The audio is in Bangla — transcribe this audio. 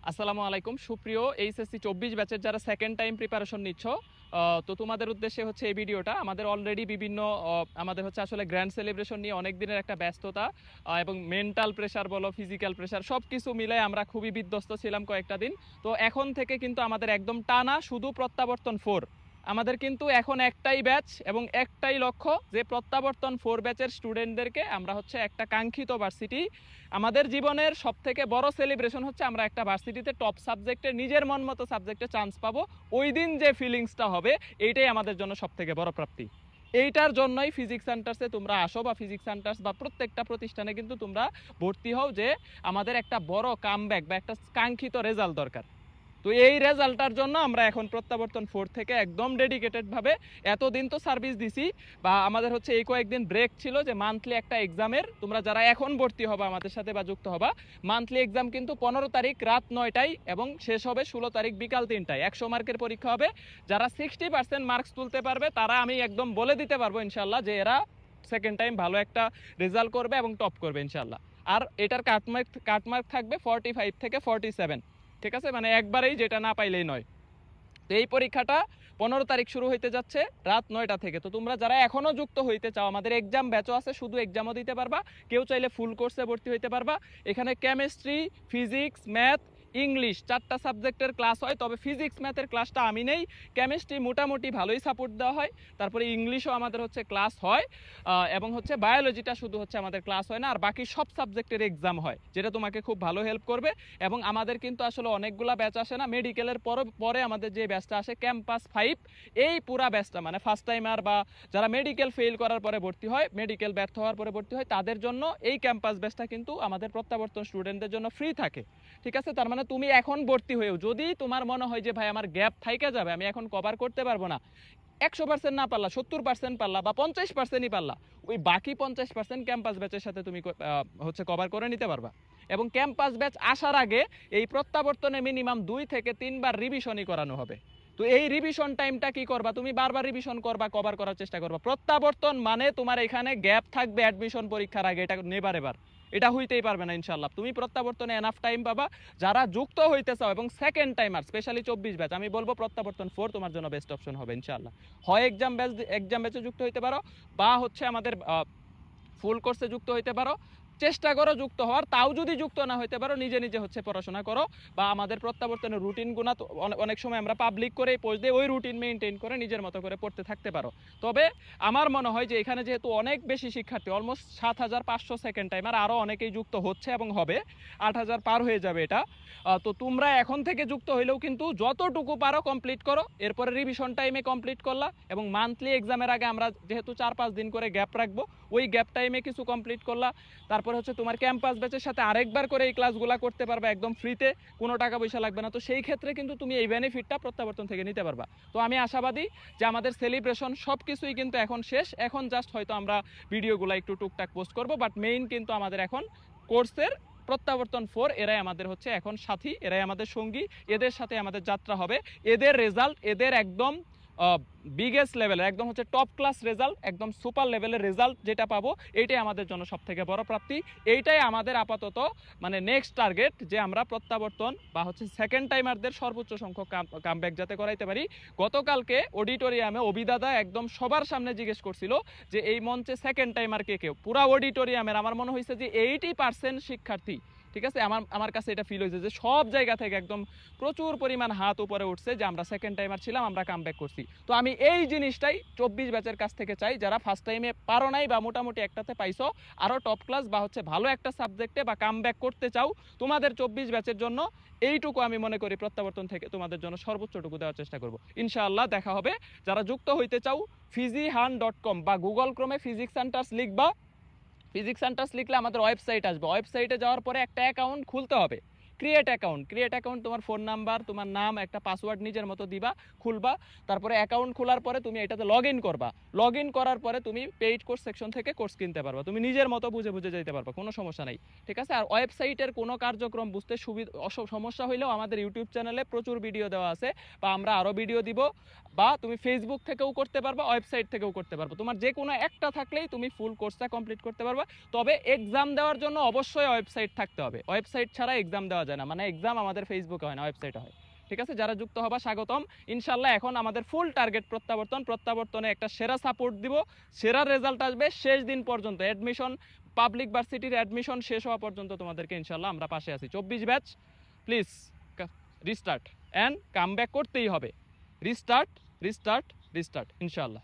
আসসালামু আলাইকুম সুপ্রিয় এইচএসসি 24 ব্যাচের যারা সেকেন্ড টাইম প্রিপারেশন নিচ্ছ, তো তোমাদের উদ্দেশ্যে হচ্ছে এই ভিডিওটা। আমাদের অলরেডি বিভিন্ন আমাদের হচ্ছে আসলে গ্র্যান্ড সেলিব্রেশন নিয়ে অনেক দিনের একটা ব্যস্ততা এবং মেন্টাল প্রেশার বলো, ফিজিক্যাল প্রেশার সব কিছু মিলে আমরা খুবই বিধ্বস্ত ছিলাম কয়েকটা দিন। তো এখন থেকে কিন্তু আমাদের একদম টানা শুধু প্রত্যাবর্তন 4। আমাদের কিন্তু এখন একটাই ব্যাচ এবং একটাই লক্ষ্য যে প্রত্যাবর্তন 4 ব্যাচের স্টুডেন্টদেরকে আমরা হচ্ছে একটা কাঙ্ক্ষিত ভার্সিটি, আমাদের জীবনের সব থেকে বড় সেলিব্রেশন হচ্ছে আমরা একটা ভার্সিটিতে টপ সাবজেক্টে নিজের মন মতো সাবজেক্টে চান্স পাবো। ওই দিন যে ফিলিংসটা হবে এইটাই আমাদের জন্য সব থেকে বড় প্রাপ্তি। এইটার জন্যই ফিজিক্স সেন্টার্সে তোমরা আসো বা ফিজিক্স সেন্টার্স বা প্রত্যেকটা প্রতিষ্ঠানে কিন্তু তোমরা ভর্তি হও, যে আমাদের একটা বড় কামব্যাক বা একটা কাঙ্ক্ষিত রেজাল্ট দরকার। তো এই রেজাল্টটার জন্য আমরা এখন প্রত্যাবর্তন 4 থেকে একদম ডেডিকেটেডভাবে এতদিন তো সার্ভিস দিছি, বা আমাদের হচ্ছে এই কয়েকদিন ব্রেক ছিল যে মান্থলি একটা এক্সামের, তোমরা যারা এখন ভর্তি হবা আমাদের সাথে বা যুক্ত হবা, মান্থলি এক্সাম কিন্তু 15 তারিখ রাত 9টায় এবং শেষ হবে 16 তারিখ বিকাল 3টায়। 100 মার্কের পরীক্ষা হবে। যারা 60% মার্কস তুলতে পারবে তারা আমি একদম বলে দিতে পারবো ইনশাল্লাহ যে এরা সেকেন্ড টাইম ভালো একটা রেজাল্ট করবে এবং টপ করবে ইনশাল্লাহ। আর এটার কাটমার্ক থাকবে 45 থেকে 47। ঠিক আছে, মানে একবারেই যেটা না পাইলেই নয়। তো এই পরীক্ষাটা 15 তারিখ শুরু হইতে যাচ্ছে রাত 9টা থেকে। তো তোমরা যারা এখনো যুক্ত হইতে চাও, আমাদের এক্সাম ব্যাচও আছে, শুধু এক্সামও দিতে পারবা, কেউ চাইলে ফুল কোর্সে ভর্তি হইতে পারবা। এখানে কেমিস্ট্রি, ফিজিক্স, ম্যাথ, ইংলিশ 4টা সাবজেক্টের ক্লাস হয়, তবে ফিজিক্স ম্যাথের ক্লাসটা আমি নেই। কেমিস্ট্রি মোটামুটি ভালোই সাপোর্ট দেওয়া হয়, তারপরে ইংলিশও আমাদের হচ্ছে ক্লাস হয়, এবং হচ্ছে বায়োলজিটা শুধু হচ্ছে আমাদের ক্লাস হয় না, আর বাকি সব সাবজেক্টের এক্সাম হয়, যেটা তোমাকে খুব ভালো হেল্প করবে। এবং আমাদের কিন্তু আসলে অনেকগুলা ব্যাচ আসে না, মেডিকেলের পরে আমাদের যে ব্যাচটা আসে ক্যাম্পাস 5, এই পুরা ব্যাচটা মানে ফার্স্ট টাইমার বা যারা মেডিকেল ফেল করার পরে ভর্তি হয়, মেডিকেল ব্যর্থ হওয়ার পরে ভর্তি হয়, তাদের জন্য এই ক্যাম্পাস ব্যাচটা কিন্তু আমাদের প্রত্যাবর্তন স্টুডেন্টদের জন্য ফ্রি থাকে। ঠিক আছে, তার মানে তুমি এখন ভর্তি হয়েও যদি তোমার মনে হয় যে ভাই আমার গ্যাপ থাইকা যাবে, আমি এখন কভার করতে পারবো না, 100% না পারলা, 70% পারলা বা 50%ই পারলা, ওই বাকি 50% ক্যাম্পাস ব্যাচের সাথে তুমি হচ্ছে কভার করে নিতে পারবা। এবং ক্যাম্পাস ব্যাচ আসার আগে এই প্রত্যাবর্তনে মিনিমাম 2 থেকে 3 বার রিভিশনই করানো হবে। তো এই রিভিশন টাইমটা কি করবা, তুমি বারবার রিভিশন করবা, কভার করার চেষ্টা করবা। প্রত্যাবর্তন মানে তোমার এখানে গ্যাপ থাকবে অ্যাডমিশন পরীক্ষার আগে, এটা নেবার এবার এটা হইতেই পারবে না ইনশাল্লাহ। তুমি প্রত্যাবর্তনে এনাফ টাইম পাবা। যারা যুক্ত হইতে চাও এবং সেকেন্ড টাইমার স্পেশালি 24 ব্যাচ, আমি বলবো প্রত্যাবর্তন 4 তোমার জন্য বেস্ট অপশন হবে ইনশাল্লাহ। হয় এক্সাম ব্যাচে যুক্ত হইতে পারো, বা হচ্ছে আমাদের ফুল কোর্সে যুক্ত হইতে পারো। চেষ্টা করো যুক্ত হওয়ার, তাও যদি যুক্ত না হইতে পারো নিজে নিজে হচ্ছে পড়াশোনা করো, বা আমাদের প্রত্যাবর্তনের রুটিনগুলো অনেক সময় আমরা পাবলিক করে পোস্ট দিয়ে ওই রুটিন মেনটেন করে নিজের মতো করে পড়তে থাকতে পারো। তবে আমার মনে হয় যে এখানে যেহেতু অনেক বেশি শিক্ষার্থী, অলমোস্ট 7500 সেকেন্ড টাইমার, আরও অনেকেই যুক্ত হচ্ছে এবং হবে, 8000 পার হয়ে যাবে এটা। তো তোমরা এখন থেকে যুক্ত হইলেও কিন্তু যতটুকু পারো কমপ্লিট করো, এরপরে রিভিশন টাইমে কমপ্লিট করলা, এবং মান্থলি এক্সামের আগে আমরা যেহেতু 4-5 দিন করে গ্যাপ রাখবো, ওই গ্যাপ টাইমে কিছু কমপ্লিট করলা। তারপরে হচ্ছে তোমার ক্যাম্পাস ব্যাচের সাথে আরেকবার করে এই ক্লাসগুলো করতে পারবে একদম ফ্রিতে, কোনো টাকা পয়সা লাগবে না। তো সেই ক্ষেত্রে কিন্তু তুমি এই বেনিফিটটা প্রত্যাবর্তন থেকে নিতে পারবা। তো আমি আশাবাদী যে আমাদের সেলিব্রেশন সব কিছুই কিন্তু এখন শেষ, এখন জাস্ট হয়তো আমরা ভিডিওগুলো একটু টুকটাক পোস্ট করবো, বাট মেইন কিন্তু আমাদের এখন কোর্সের প্রত্যাবর্তন 4 এরাই আমাদের হচ্ছে এখন সাথী, এরাই আমাদের সঙ্গী, এদের সাথে আমাদের যাত্রা হবে। এদের রেজাল্ট, এদের একদম বিগেস্ট লেভেলের, একদম হচ্ছে টপ ক্লাস রেজাল্ট, একদম সুপার লেভেলের রেজাল্ট যেটা পাবো, এইটাই আমাদের জন্য সব থেকে বড় প্রাপ্তি। এইটাই আমাদের আপাতত মানে নেক্সট টার্গেট, যে আমরা প্রত্যাবর্তন বা হচ্ছে সেকেন্ড টাইমারদের সর্বোচ্চ সংখ্যক কামব্যাক যাতে করাইতে পারি। গতকালকে অডিটোরিয়ামে অভিদাদা একদম সবার সামনে জিজ্ঞেস করছিল যে এই মঞ্চে সেকেন্ড টাইমার কে কেউ, পুরা অডিটোরিয়ামের আমার মনে হয়েছে যে 80% শিক্ষার্থী, ঠিক আছে, আমার কাছে এটা ফিল হয়েছে যে সব জায়গা থেকে একদম প্রচুর পরিমাণ হাত উপরে উঠছে যে আমরা সেকেন্ড টাইমার ছিলাম, আমরা কামব্যাক করছি। তো আমি এই জিনিসটাই 24 ব্যাচের কাছ থেকে চাই, যারা ফার্স্ট টাইমে পারো নাই বা মোটামুটি একটাতে পাইছো, আরও টপ ক্লাস বা হচ্ছে ভালো একটা সাবজেক্টে বা কামব্যাক করতে চাও, তোমাদের 24 ব্যাচের জন্য এইটুকু আমি মনে করি প্রত্যাবর্তন থেকে তোমাদের জন্য সর্বোচ্চটুকু দেওয়ার চেষ্টা করব ইনশাআল্লাহ। দেখা হবে। যারা যুক্ত হইতে চাও fizihan.com বা গুগল ক্রোমে ফিজিক্স সেন্টার্স লিখবা, ফিজিক্স সেন্টার্স লিখলে আমাদের ওয়েবসাইট আসবে। ওয়েবসাইটে যাওয়ার পরে একটা অ্যাকাউন্ট খুলতে হবে, ক্রিয়েট অ্যাকাউন্ট, তোমার ফোন নাম্বার, তোমার নাম, একটা পাসওয়ার্ড নিজের মতো দিবা, খুলবা। তারপরে অ্যাকাউন্ট খোলার পরে তুমি এটাতে লগ ইন করবা। লগ ইন করার পরে তুমি পেইড কোর্স সেকশন থেকে কোর্স কিনতে পারবা, তুমি নিজের মতো বুঝে বুঝে যেতে পারবা, কোনো সমস্যা নেই। ঠিক আছে, আর ওয়েবসাইটের কোনো কার্যক্রম বুঝতে সমস্যা হইলেও আমাদের ইউটিউব চ্যানেলে প্রচুর ভিডিও দেওয়া আছে, বা আমরা আরও ভিডিও দিব, বা তুমি ফেসবুক থেকেও করতে পারবা, ওয়েবসাইট থেকেও করতে পারবা। তোমার যে কোনো একটা থাকলেই তুমি ফুল কোর্সটা কমপ্লিট করতে পারবা। তবে এক্সাম দেওয়ার জন্য অবশ্যই ওয়েবসাইট থাকতে হবে, ওয়েবসাইট ছাড়া এক্সাম দেওয়া যাবে যায় না, মানে এক্সাম আমাদের ফেসবুকে হয় না, ওয়েবসাইটে হয়। ঠিক আছে, যারা যুক্ত হবা স্বাগতম। ইনশাল্লাহ এখন আমাদের ফুল টার্গেট প্রত্যাবর্তনে একটা সেরা সাপোর্ট দিব, সেরা রেজাল্ট আসবে শেষ দিন পর্যন্ত। অ্যাডমিশন, পাবলিক ভার্সিটির অ্যাডমিশন শেষ হওয়া পর্যন্ত তোমাদেরকে ইনশাল্লাহ আমরা পাশে আছি। 24 batch, please restart and come back করতেই হবে। রিস্টার্ট রিস্টার্ট রিস্টার্ট ইনশাল্লাহ।